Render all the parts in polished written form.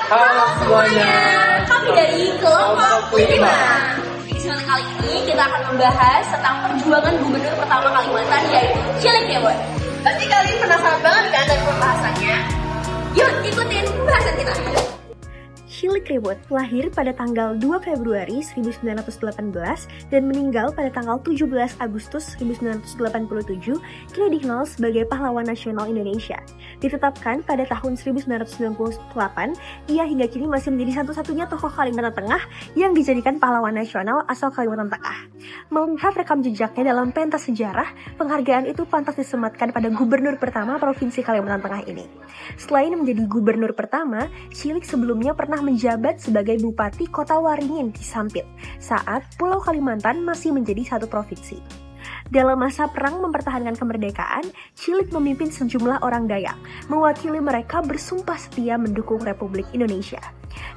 Halo semuanya, Kami dari kelompok 5. Di kesempatan kali ini kita akan membahas tentang perjuangan gubernur pertama Kalimantan, yaitu Cilik Rewot. Pasti kalian penasaran banget kan dengan pembahasannya? Yuk ikutin pembahasan kita. Cilik Rewot lahir pada tanggal 2 Februari 1918 dan meninggal pada tanggal 17 Agustus 1987. Kini dikenal sebagai pahlawan nasional Indonesia. Ditetapkan pada tahun 1998, ia hingga kini masih menjadi satu-satunya tokoh Kalimantan Tengah yang dijadikan pahlawan nasional asal Kalimantan Tengah. Melihat rekam jejaknya dalam pentas sejarah, penghargaan itu pantas disematkan pada gubernur pertama Provinsi Kalimantan Tengah ini. Selain menjadi gubernur pertama, Cilik sebelumnya pernah menjabat sebagai Bupati Kota Waringin di Sampit saat Pulau Kalimantan masih menjadi satu provinsi. Dalam masa perang mempertahankan kemerdekaan, Cilik memimpin sejumlah orang Dayak, mewakili mereka bersumpah setia mendukung Republik Indonesia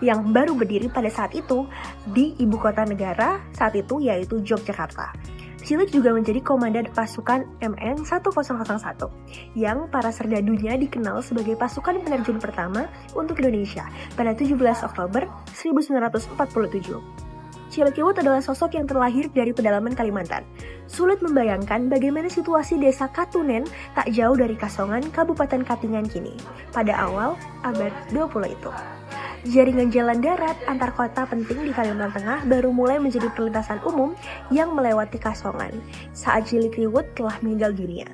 yang baru berdiri pada saat itu di ibu kota negara saat itu yaitu Yogyakarta. Cilik juga menjadi komandan pasukan MN 1001 yang para serdadunya dikenal sebagai pasukan penerjun pertama untuk Indonesia pada 17 Oktober 1947. Cilik Rewot adalah sosok yang terlahir dari pedalaman Kalimantan. Sulit membayangkan bagaimana situasi desa Katunen tak jauh dari Kasongan, Kabupaten Katingan kini pada awal abad 20 itu. Jaringan jalan darat antar kota penting di Kalimantan Tengah baru mulai menjadi perlintasan umum yang melewati Kasongan saat Cilik Rewot telah meninggal dunia.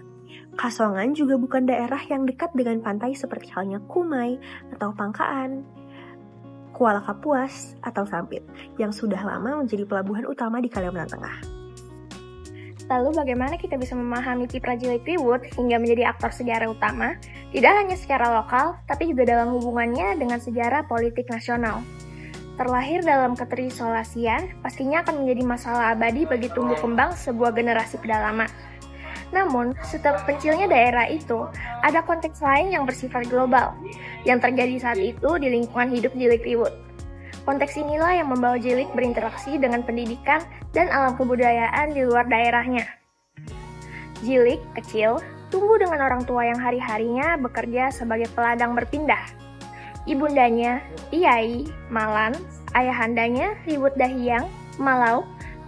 Kasongan juga bukan daerah yang dekat dengan pantai seperti halnya Kumai atau Pangkaan, Kuala Kapuas atau Sampit yang sudah lama menjadi pelabuhan utama di Kalimantan Tengah. Lalu bagaimana kita bisa memahami kiprah Cilik Rewot hingga menjadi aktor sejarah utama, tidak hanya secara lokal, tapi juga dalam hubungannya dengan sejarah politik nasional. Terlahir dalam keterisolasian, pastinya akan menjadi masalah abadi bagi tumbuh kembang sebuah generasi pedalaman. Namun, setiap kecilnya daerah itu, ada konteks lain yang bersifat global, yang terjadi saat itu di lingkungan hidup Cilik Rewot. Konteks inilah yang membawa Cilik berinteraksi dengan pendidikan dan alam kebudayaan di luar daerahnya. Cilik kecil tumbuh dengan orang tua yang hari-harinya bekerja sebagai peladang berpindah. Ibundanya, Iyai, Malan, ayahandanya, Rewot Dahiang, Malau,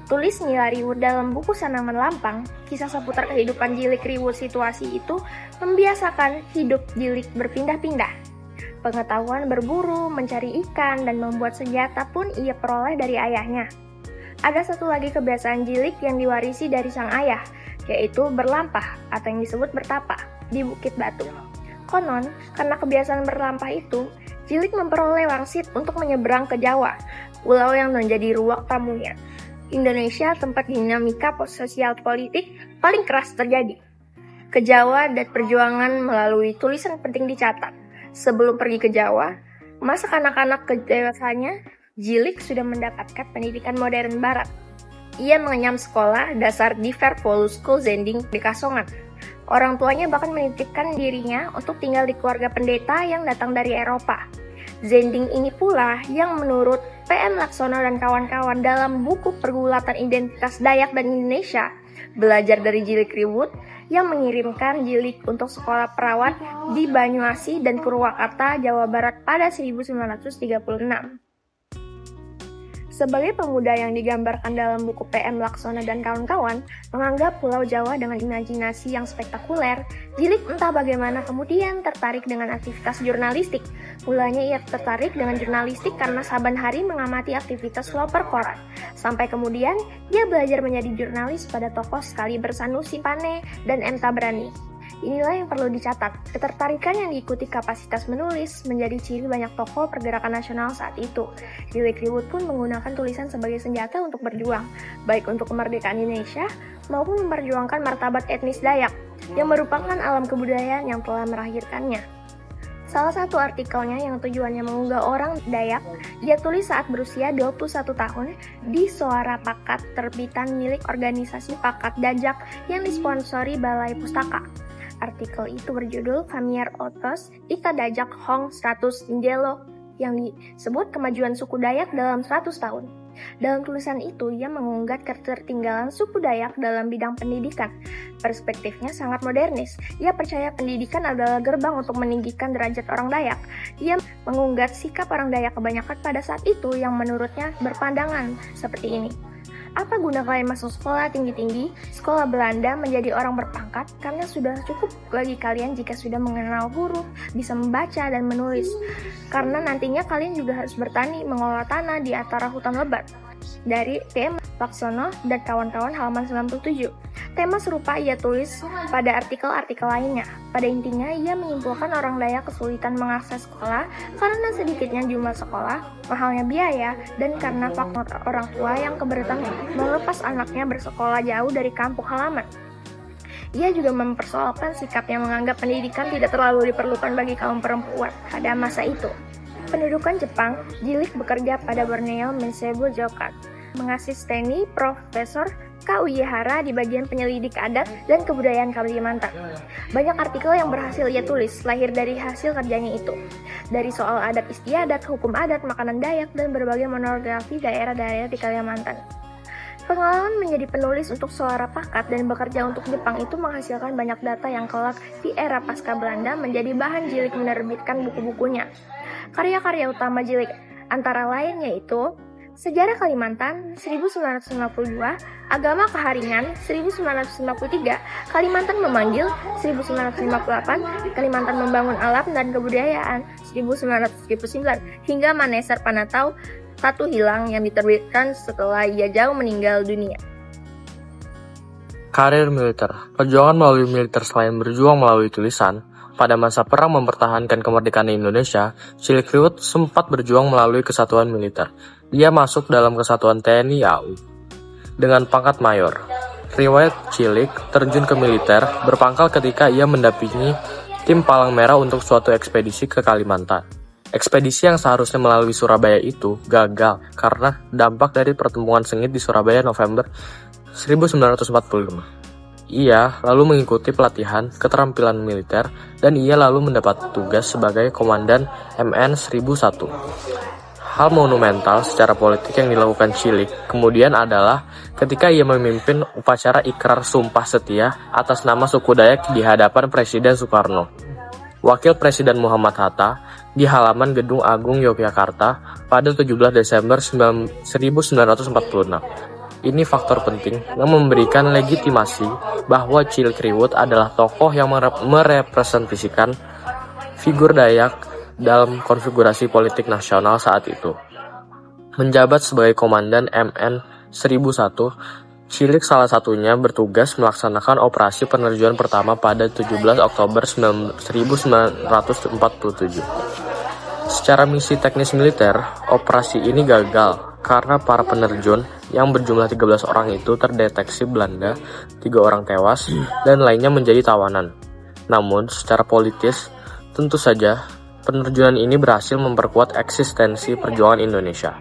tulis Nila Rewot dalam buku Sanaman Lampang, kisah seputar kehidupan Cilik Rewot. Situasi itu membiasakan hidup Cilik berpindah-pindah. Pengetahuan berburu, mencari ikan, dan membuat senjata pun ia peroleh dari ayahnya. Ada satu lagi kebiasaan Cilik yang diwarisi dari sang ayah, yaitu berlampah atau yang disebut bertapa di Bukit Batu. Konon, karena kebiasaan berlampah itu, Cilik memperoleh wangsit untuk menyeberang ke Jawa, pulau yang menjadi ruang tamunya. Indonesia tempat dinamika sosial politik paling keras terjadi. Ke Jawa dan perjuangan melalui tulisan penting dicatat. Sebelum pergi ke Jawa, masa kanak-kanak kedewasaannya, Cilik sudah mendapatkan pendidikan modern barat. Ia mengenyam sekolah dasar di Vervolus School Zending di Kasongan. Orang tuanya bahkan menitipkan dirinya untuk tinggal di keluarga pendeta yang datang dari Eropa. Zending ini pula yang menurut PM Laksono dan kawan-kawan dalam buku Pergulatan Identitas Dayak dan Indonesia, belajar dari Cilik Rewot yang mengirimkan Cilik untuk sekolah perawat di Banyuasi dan Purwakarta, Jawa Barat pada 1936. Sebagai pemuda yang digambarkan dalam buku PM Laksono dan kawan-kawan, menganggap Pulau Jawa dengan imajinasi yang spektakuler, Cilik entah bagaimana kemudian tertarik dengan aktivitas jurnalistik. Mulanya ia tertarik dengan jurnalistik karena saban hari mengamati aktivitas loper koran. Sampai kemudian, dia belajar menjadi jurnalis pada tokoh sekali Sanusi Pane dan M. Tabrani. Inilah yang perlu dicatat, ketertarikan yang diikuti kapasitas menulis menjadi ciri banyak tokoh pergerakan nasional saat itu. Cilik Rewot pun menggunakan tulisan sebagai senjata untuk berjuang, baik untuk kemerdekaan Indonesia maupun memperjuangkan martabat etnis Dayak, yang merupakan alam kebudayaan yang telah melahirkannya. Salah satu artikelnya yang tujuannya mengunggah orang Dayak, ia tulis saat berusia 21 tahun di Suara Pakat, terbitan milik organisasi Pakat Dajak yang disponsori Balai Pustaka. Artikel itu berjudul Kamiar Otos Ita Dajak Hong 100 Injelo yang disebut kemajuan suku Dayak dalam 100 tahun. Dalam tulisan itu, ia mengungkap ketertinggalan suku Dayak dalam bidang pendidikan. Perspektifnya sangat modernis. Ia percaya pendidikan adalah gerbang untuk meninggikan derajat orang Dayak. Ia mengungkap sikap orang Dayak kebanyakan pada saat itu yang menurutnya berpandangan seperti ini. Apa guna kalian masuk sekolah tinggi-tinggi, sekolah Belanda menjadi orang berpangkat, karena sudah cukup bagi kalian jika sudah mengenal huruf, bisa membaca dan menulis. Karena nantinya kalian juga harus bertani, mengolah tanah di antara hutan lebat. Dari T.M. Laksono dan kawan-kawan halaman 97. Tema serupa ia tulis pada artikel-artikel lainnya. Pada intinya, ia menyimpulkan orang Dayak kesulitan mengakses sekolah karena sedikitnya jumlah sekolah, mahalnya biaya, dan karena faktor orang tua yang keberatan melepas anaknya bersekolah jauh dari kampung halaman. Ia juga mempersoalkan sikapnya menganggap pendidikan tidak terlalu diperlukan bagi kaum perempuan pada masa itu. Pendudukan Jepang, Jilic bekerja pada Borneo Meiseibo Jokat, mengasisteni Profesor K. Uehara di bagian penyelidik adat dan kebudayaan Kalimantan. Banyak artikel yang berhasil ia tulis lahir dari hasil kerjanya itu. Dari soal adat istiadat, hukum adat, makanan Dayak, dan berbagai monografi daerah-daerah di Kalimantan. Pengalaman menjadi penulis untuk Suara Pakat dan bekerja untuk Jepang itu menghasilkan banyak data yang kelak di era pasca Belanda menjadi bahan Jilic menerbitkan buku-bukunya. Karya-karya utama Jilic antara lain yaitu Sejarah Kalimantan 1952, Agama Keharingan 1953, Kalimantan Memanggil 1958, Kalimantan Membangun Alam dan Kebudayaan 1979, hingga Maneser Panatau Satu Hilang yang diterbitkan setelah ia jauh meninggal dunia. Karir militer. Perjuangan melalui militer selain berjuang melalui tulisan, pada masa perang mempertahankan kemerdekaan Indonesia, Jilic Riwut sempat berjuang melalui kesatuan militer. Dia masuk dalam kesatuan TNI AU dengan pangkat mayor. Riwayat Jilic terjun ke militer berpangkal ketika ia mendampingi tim Palang Merah untuk suatu ekspedisi ke Kalimantan. Ekspedisi yang seharusnya melalui Surabaya itu gagal karena dampak dari pertemuan sengit di Surabaya November 1945. Ia lalu mengikuti pelatihan keterampilan militer dan ia lalu mendapat tugas sebagai komandan MN 1001. Hal monumental secara politik yang dilakukan Jilic kemudian adalah ketika ia memimpin upacara ikrar sumpah setia atas nama suku Dayak di hadapan Presiden Soekarno, Wakil Presiden Muhammad Hatta di halaman Gedung Agung Yogyakarta pada 17 Desember 1946. Ini faktor penting yang memberikan legitimasi bahwa Jilic Riwut adalah tokoh yang merepresentasikan figur Dayak dalam konfigurasi politik nasional saat itu. Menjabat sebagai komandan MN 1001, Jilic salah satunya bertugas melaksanakan operasi penerjunan pertama pada 17 Oktober 1947. Secara misi teknis militer, operasi ini gagal karena para penerjun yang berjumlah 13 orang itu terdeteksi Belanda, 3 orang tewas, dan lainnya menjadi tawanan. Namun, secara politis, tentu saja, penerjunan ini berhasil memperkuat eksistensi perjuangan Indonesia.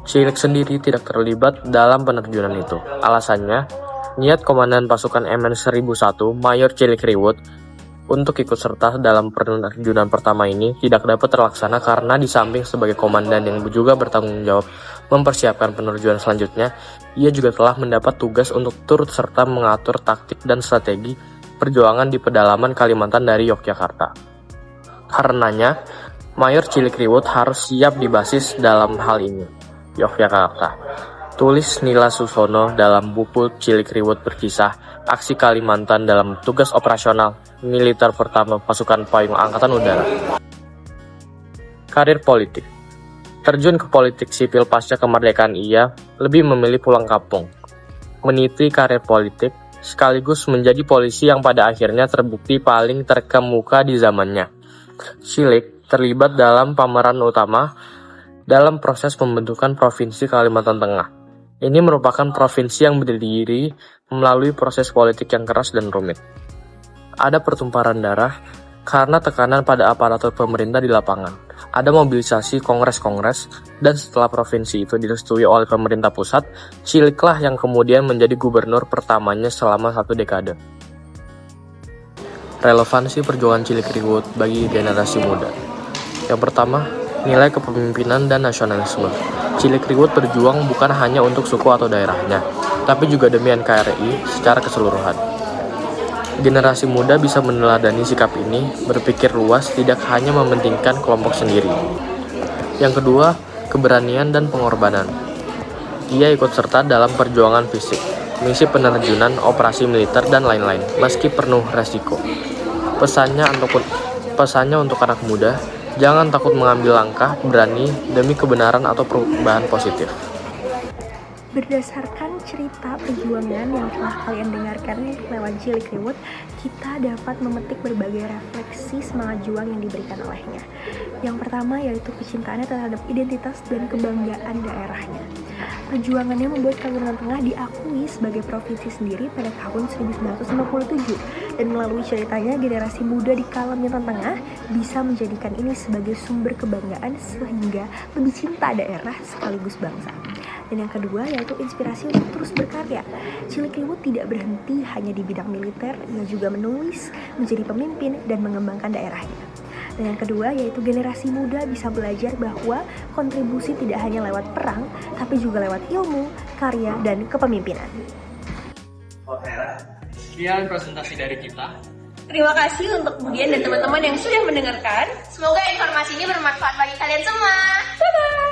Jilic sendiri tidak terlibat dalam penerjunan itu. Alasannya, niat Komandan Pasukan MN 1001, Mayor Jilic Riwut, untuk ikut serta dalam penerjunan pertama ini tidak dapat terlaksana karena di samping sebagai komandan yang juga bertanggung jawab mempersiapkan penerjunan selanjutnya, ia juga telah mendapat tugas untuk turut serta mengatur taktik dan strategi perjuangan di pedalaman Kalimantan dari Yogyakarta. Karenanya, Mayor Jilic Riwut harus siap di basis dalam hal ini, Yogyakarta. Tulis Nila Susono dalam buku Jilic Riwut berkisah aksi Kalimantan dalam tugas operasional militer pertama pasukan payung Angkatan Udara. Karir politik. Terjun ke politik sipil pasca kemerdekaan ia lebih memilih pulang kampung. Meniti karir politik sekaligus menjadi polisi yang pada akhirnya terbukti paling terkemuka di zamannya. Jilic terlibat dalam pemeran utama dalam proses pembentukan Provinsi Kalimantan Tengah. Ini merupakan provinsi yang berdiri melalui proses politik yang keras dan rumit. Ada pertumpahan darah karena tekanan pada aparatur pemerintah di lapangan. Ada mobilisasi kongres-kongres, dan setelah provinsi itu direstui oleh pemerintah pusat, Jilic lah yang kemudian menjadi gubernur pertamanya selama 1 dekade. Relevansi perjuangan Jilic Riwut bagi generasi muda. Yang pertama, nilai kepemimpinan dan nasionalisme. Cilikriwut berjuang bukan hanya untuk suku atau daerahnya, tapi juga demi NKRI secara keseluruhan. Generasi muda bisa meneladani sikap ini, berpikir luas, tidak hanya mementingkan kelompok sendiri. Yang kedua, keberanian dan pengorbanan. Ia ikut serta dalam perjuangan fisik, misi penerjunan, operasi militer, dan lain-lain, meski penuh resiko. Pesannya untuk anak muda, jangan takut mengambil langkah berani demi kebenaran atau perubahan positif. Berdasarkan cerita perjuangan yang telah kalian dengarkan lewat Cilikriwut, kita dapat memetik berbagai refleksi semangat juang yang diberikan olehnya. Yang pertama yaitu kecintaannya terhadap identitas dan kebanggaan daerahnya. Perjuangannya membuat Kalimantan Tengah diakui sebagai provinsi sendiri pada tahun 1957, dan melalui ceritanya generasi muda di Kalimantan Tengah bisa menjadikan ini sebagai sumber kebanggaan sehingga lebih cinta daerah sekaligus bangsa. Dan yang kedua yaitu inspirasi untuk terus berkarya. Cilikriwut tidak berhenti hanya di bidang militer, ia juga menulis, menjadi pemimpin, dan mengembangkan daerahnya. Dan yang kedua yaitu generasi muda bisa belajar bahwa kontribusi tidak hanya lewat perang, tapi juga lewat ilmu, karya, dan kepemimpinan. Sekian presentasi dari kita. Terima kasih untuk Budian dan teman-teman yang sudah mendengarkan. Semoga informasi ini bermanfaat bagi kalian semua. Bye-bye!